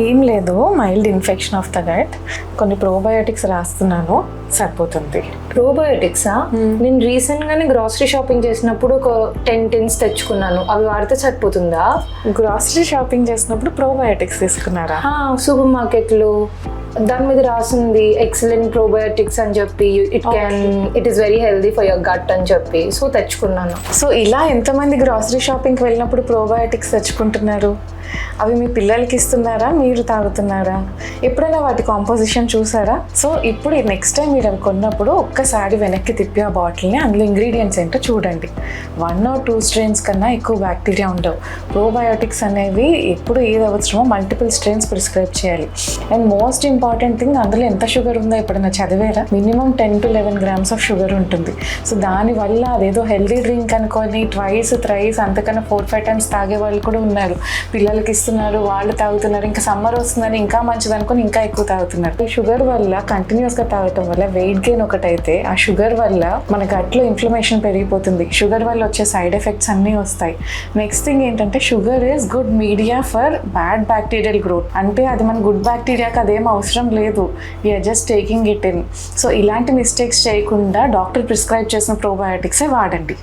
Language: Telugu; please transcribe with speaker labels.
Speaker 1: ఏం లేదు, mild infection of the gut. కొన్ని ప్రోబయోటిక్స్ రాస్తున్నాను, సరిపోతుంది.
Speaker 2: ప్రోబయోటిక్సా? నేను రీసెంట్గానే గ్రాసరీ షాపింగ్ చేసినప్పుడు ఒక 10 టిన్స్ తెచ్చుకున్నాను. అవి వాడితే సరిపోతుందా?
Speaker 1: గ్రాసరీ షాపింగ్ చేసినప్పుడు ప్రోబయోటిక్స్ తీసుకున్నారా?
Speaker 2: సూపర్ మార్కెట్లో దాని మీద రాసింది ఎక్సలెంట్ ప్రోబయోటిక్స్ అని చెప్పి, it is very healthy for your gut అని చెప్పి, సో తెచ్చుకున్నాను.
Speaker 1: సో ఇలా ఎంతమంది గ్రాసరీ షాపింగ్కి వెళ్ళినప్పుడు ప్రోబయోటిక్స్ తెచ్చుకుంటున్నారు? అవి మీ పిల్లలకి ఇస్తున్నారా, మీరు తాగుతున్నారా? ఎప్పుడైనా వాటి కాంపోజిషన్ చూసారా? సో ఇప్పుడు నెక్స్ట్ టైం మీరు అవి కొన్నప్పుడు ఒక్కసారి వెనక్కి తిప్పి ఆ బాటిల్ని, అందులో ఇంగ్రీడియంట్స్ ఏంటో చూడండి. 1 or 2 స్ట్రెయిన్స్ కన్నా ఎక్కువ బ్యాక్టీరియా ఉండవు. ప్రోబయోటిక్స్ అనేవి ఎప్పుడు ఏది అవసరమో మల్టిపుల్ స్ట్రెయిన్స్ ప్రిస్క్రైబ్ చేయాలి. అండ్ మోస్ట్ ఇంపార్టెంట్ థింగ్, అందులో ఎంత షుగర్ ఉందో ఎప్పుడైనా చదివారా? Minimum 10 to 11 grams of sugar ఉంటుంది. సో దానివల్ల అదేదో హెల్దీ డ్రింక్ అనుకొని ట్వైస్ థ్రైస్ అంతకన్నా 4-5 times తాగే వాళ్ళు కూడా ఉన్నారు. పిల్లలకి ఇస్తున్నారు, వాళ్ళు తాగుతున్నారు, ఇంకా సమ్మర్ వస్తుందని ఇంకా మంచిది అనుకుని ఇంకా ఎక్కువ తాగుతున్నారు. ఈ షుగర్ వల్ల కంటిన్యూస్గా తాగటం వల్ల వెయిట్ గెయిన్ ఒకటైతే, ఆ షుగర్ వల్ల మన గట్లో ఇన్ఫ్లమేషన్ పెరిగిపోతుంది. షుగర్ వల్ల వచ్చే సైడ్ ఎఫెక్ట్స్ అన్నీ వస్తాయి. నెక్స్ట్ థింగ్ ఏంటంటే, sugar is good media for bad bacterial growth. అంటే అది మన గుడ్ బ్యాక్టీరియాకి అదేం అవసరం లేదు, we're just taking it in. So ఇలాంటి మిస్టేక్స్ చేయకుండా డాక్టర్ ప్రిస్క్రైబ్ చేసిన ప్రోబయోటిక్సే వాడండి.